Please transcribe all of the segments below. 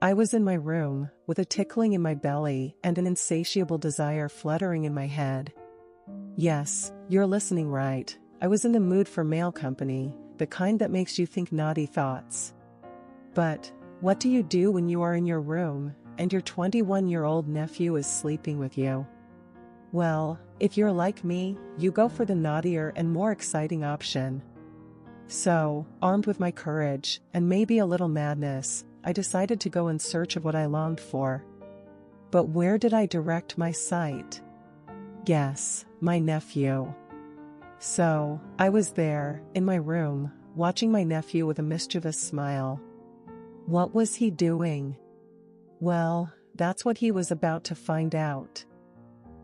I was in my room, with a tickling in my belly and an insatiable desire fluttering in my head. Yes, you're listening right. I was in the mood for male company, the kind that makes you think naughty thoughts. But, what do you do when you are in your room, and your 21-year-old nephew is sleeping with you? Well, if you're like me, you go for the naughtier and more exciting option. So, armed with my courage, and maybe a little madness, I decided to go in search of what I longed for. But where did I direct my sight? Guess, my nephew. So, I was there, in my room, watching my nephew with a mischievous smile. What was he doing? Well, that's what he was about to find out.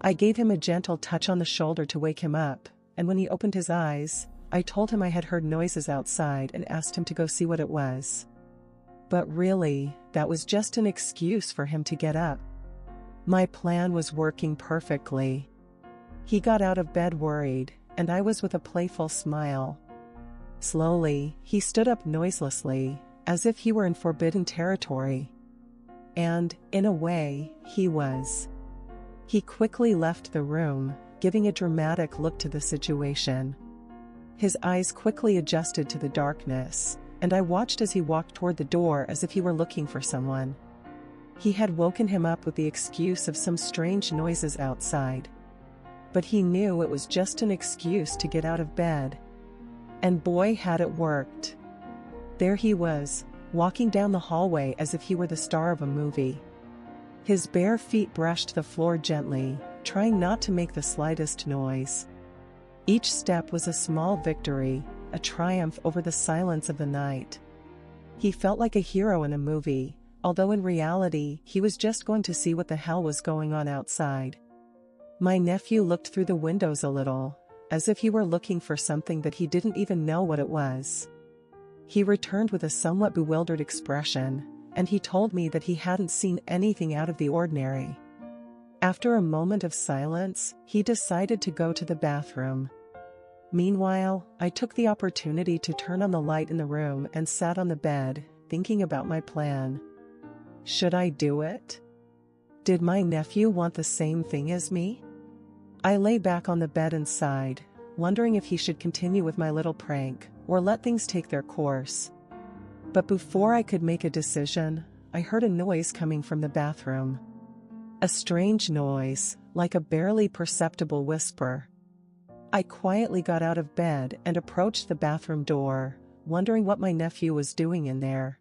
I gave him a gentle touch on the shoulder to wake him up, and when he opened his eyes, I told him I had heard noises outside and asked him to go see what it was. But really, that was just an excuse for him to get up. My plan was working perfectly. He got out of bed worried, and I was with a playful smile. Slowly, he stood up noiselessly, as if he were in forbidden territory. And, in a way, he was. He quickly left the room, giving a dramatic look to the situation. His eyes quickly adjusted to the darkness, and I watched as he walked toward the door as if he were looking for someone. He had woken him up with the excuse of some strange noises outside. But he knew it was just an excuse to get out of bed. And boy, had it worked. There he was, walking down the hallway as if he were the star of a movie. His bare feet brushed the floor gently, trying not to make the slightest noise. Each step was a small victory, a triumph over the silence of the night. He felt like a hero in a movie, although in reality he was just going to see what the hell was going on outside. My nephew looked through the windows a little, as if he were looking for something that he didn't even know what it was. He returned with a somewhat bewildered expression, and he told me that he hadn't seen anything out of the ordinary. After a moment of silence, he decided to go to the bathroom. Meanwhile, I took the opportunity to turn on the light in the room and sat on the bed, thinking about my plan. Should I do it? Did my nephew want the same thing as me? I lay back on the bed and sighed, wondering if he should continue with my little prank, or let things take their course. But before I could make a decision, I heard a noise coming from the bathroom. A strange noise, like a barely perceptible whisper. I quietly got out of bed and approached the bathroom door, wondering what my nephew was doing in there.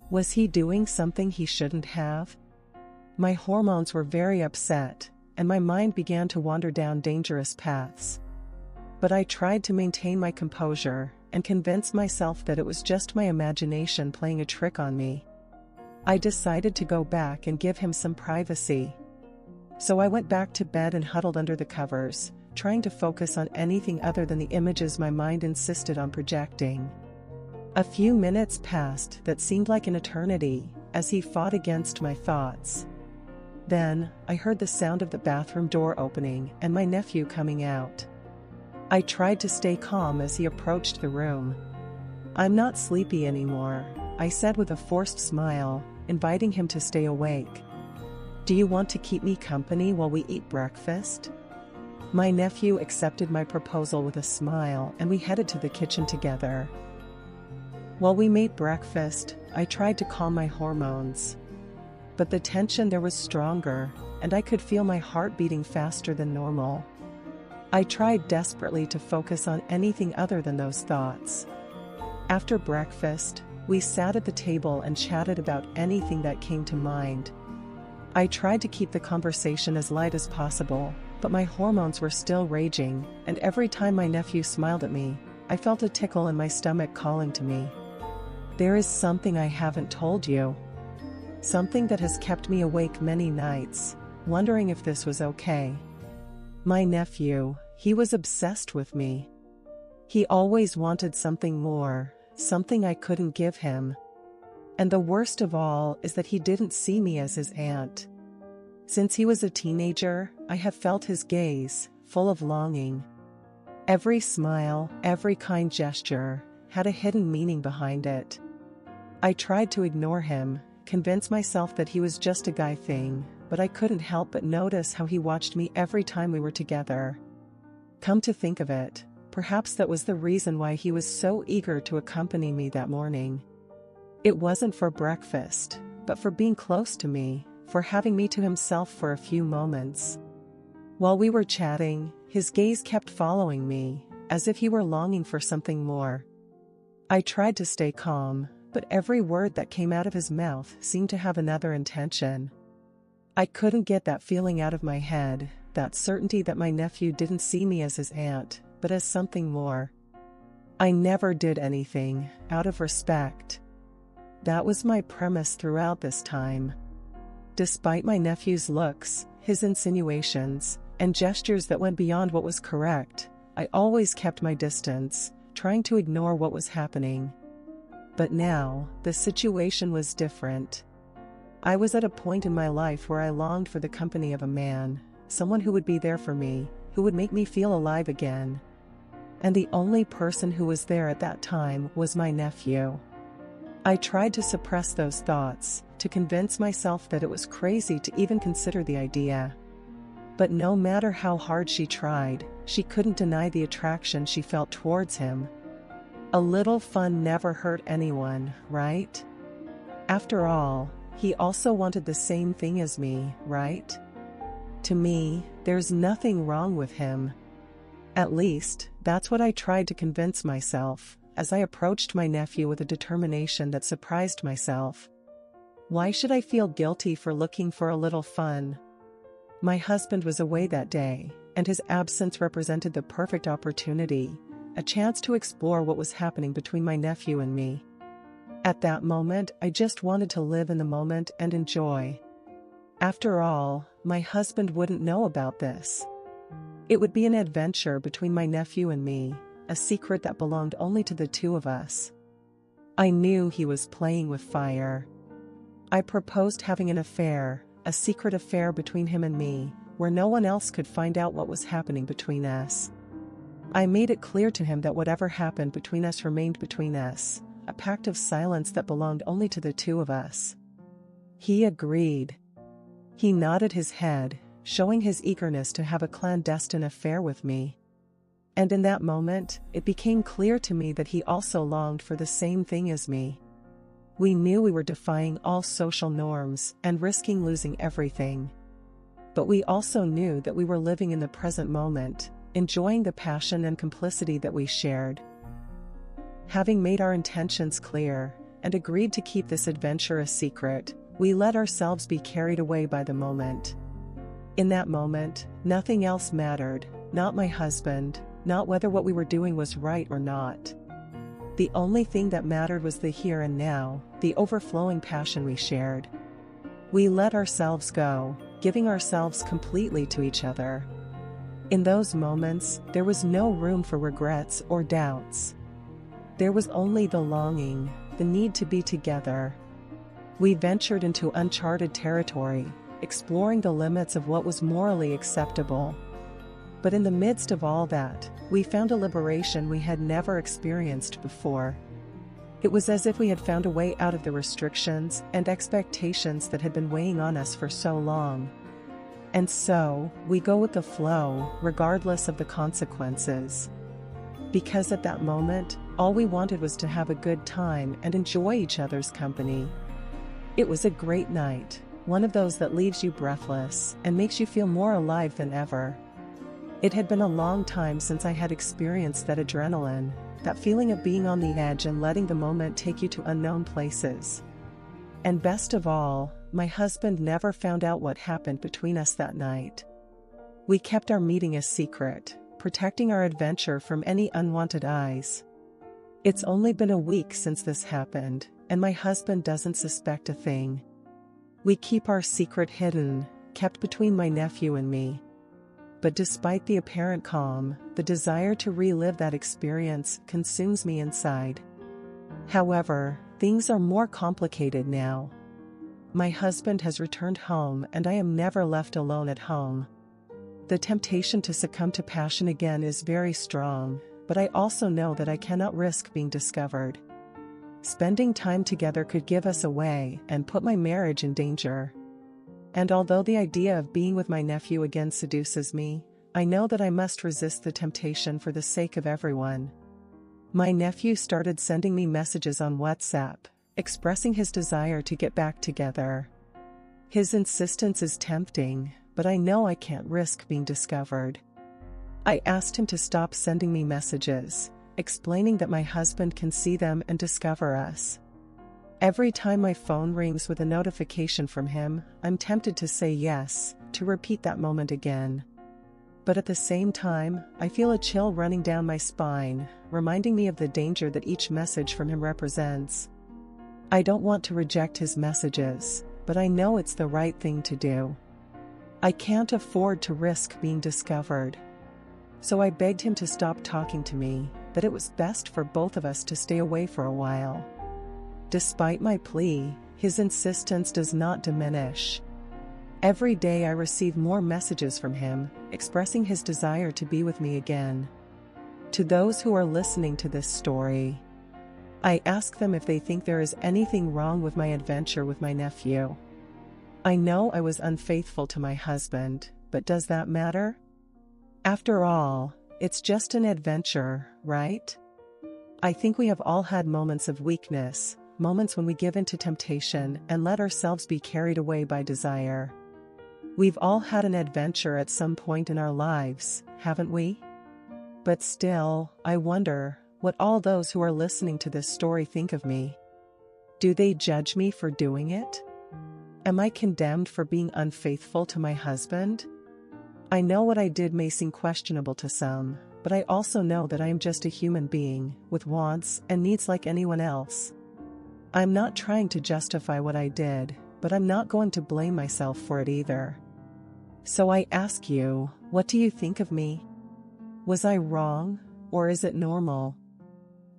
Was he doing something he shouldn't have? My hormones were very upset, and my mind began to wander down dangerous paths. But I tried to maintain my composure and convince myself that it was just my imagination playing a trick on me. I decided to go back and give him some privacy. So I went back to bed and huddled under the covers, trying to focus on anything other than the images my mind insisted on projecting. A few minutes passed that seemed like an eternity, as he fought against my thoughts. Then, I heard the sound of the bathroom door opening and my nephew coming out. I tried to stay calm as he approached the room. "I'm not sleepy anymore," I said with a forced smile, inviting him to stay awake. "Do you want to keep me company while we eat breakfast?" My nephew accepted my proposal with a smile and we headed to the kitchen together. While we made breakfast, I tried to calm my hormones. But the tension there was stronger, and I could feel my heart beating faster than normal. I tried desperately to focus on anything other than those thoughts. After breakfast, we sat at the table and chatted about anything that came to mind. I tried to keep the conversation as light as possible, but my hormones were still raging, and every time my nephew smiled at me, I felt a tickle in my stomach calling to me. "There is something I haven't told you. Something that has kept me awake many nights, wondering if this was okay." My nephew, he was obsessed with me. He always wanted something more, something I couldn't give him. And the worst of all is that he didn't see me as his aunt. Since he was a teenager, I have felt his gaze, full of longing. Every smile, every kind gesture, had a hidden meaning behind it. I tried to ignore him, convince myself that he was just a guy thing, but I couldn't help but notice how he watched me every time we were together. Come to think of it, perhaps that was the reason why he was so eager to accompany me that morning. It wasn't for breakfast, but for being close to me, for having me to himself for a few moments. While we were chatting, his gaze kept following me, as if he were longing for something more. I tried to stay calm, but every word that came out of his mouth seemed to have another intention. I couldn't get that feeling out of my head, that certainty that my nephew didn't see me as his aunt, but as something more. I never did anything, out of respect. That was my premise throughout this time. Despite my nephew's looks, his insinuations, and gestures that went beyond what was correct, I always kept my distance, trying to ignore what was happening. But now, the situation was different. I was at a point in my life where I longed for the company of a man, someone who would be there for me, who would make me feel alive again. And the only person who was there at that time was my nephew. I tried to suppress those thoughts, to convince myself that it was crazy to even consider the idea. But no matter how hard she tried, she couldn't deny the attraction she felt towards him. A little fun never hurt anyone, right? After all, he also wanted the same thing as me, right? To me, there's nothing wrong with him. At least, that's what I tried to convince myself, as I approached my nephew with a determination that surprised myself. Why should I feel guilty for looking for a little fun? My husband was away that day, and his absence represented the perfect opportunity, a chance to explore what was happening between my nephew and me. At that moment, I just wanted to live in the moment and enjoy. After all, my husband wouldn't know about this. It would be an adventure between my nephew and me, a secret that belonged only to the two of us. I knew he was playing with fire. I proposed having an affair, a secret affair between him and me, where no one else could find out what was happening between us. I made it clear to him that whatever happened between us remained between us, a pact of silence that belonged only to the two of us. He agreed. He nodded his head, showing his eagerness to have a clandestine affair with me. And in that moment, it became clear to me that he also longed for the same thing as me. We knew we were defying all social norms and risking losing everything. But we also knew that we were living in the present moment, enjoying the passion and complicity that we shared. Having made our intentions clear, and agreed to keep this adventure a secret, we let ourselves be carried away by the moment. In that moment, nothing else mattered, not my husband, not whether what we were doing was right or not. The only thing that mattered was the here and now, the overflowing passion we shared. We let ourselves go, giving ourselves completely to each other. In those moments, there was no room for regrets or doubts. There was only the longing, the need to be together. We ventured into uncharted territory, exploring the limits of what was morally acceptable. But in the midst of all that, we found a liberation we had never experienced before. It was as if we had found a way out of the restrictions and expectations that had been weighing on us for so long. And so, we go with the flow, regardless of the consequences. Because at that moment, all we wanted was to have a good time and enjoy each other's company. It was a great night, one of those that leaves you breathless and makes you feel more alive than ever. It had been a long time since I had experienced that adrenaline, that feeling of being on the edge and letting the moment take you to unknown places. And best of all, my husband never found out what happened between us that night. We kept our meeting a secret, protecting our adventure from any unwanted eyes. It's only been a week since this happened, and my husband doesn't suspect a thing. We keep our secret hidden, kept between my nephew and me. But despite the apparent calm, the desire to relive that experience consumes me inside. However, things are more complicated now. My husband has returned home and I am never left alone at home. The temptation to succumb to passion again is very strong, but I also know that I cannot risk being discovered. Spending time together could give us away and put my marriage in danger. And although the idea of being with my nephew again seduces me, I know that I must resist the temptation for the sake of everyone. My nephew started sending me messages on WhatsApp, expressing his desire to get back together. His insistence is tempting, but I know I can't risk being discovered. I asked him to stop sending me messages, explaining that my husband can see them and discover us. Every time my phone rings with a notification from him, I'm tempted to say yes, to repeat that moment again. But at the same time, I feel a chill running down my spine, reminding me of the danger that each message from him represents. I don't want to reject his messages, but I know it's the right thing to do. I can't afford to risk being discovered. So I begged him to stop talking to me, that it was best for both of us to stay away for a while. Despite my plea, his insistence does not diminish. Every day I receive more messages from him, expressing his desire to be with me again. To those who are listening to this story, I ask them if they think there is anything wrong with my adventure with my nephew. I know I was unfaithful to my husband, but does that matter? After all, it's just an adventure, right? I think we have all had moments of weakness, moments when we give in to temptation and let ourselves be carried away by desire. We've all had an adventure at some point in our lives, haven't we? But still, I wonder what all those who are listening to this story think of me. Do they judge me for doing it? Am I condemned for being unfaithful to my husband? I know what I did may seem questionable to some, but I also know that I am just a human being, with wants and needs like anyone else. I'm not trying to justify what I did, but I'm not going to blame myself for it either. So I ask you, what do you think of me? Was I wrong, or is it normal?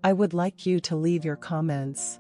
I would like you to leave your comments.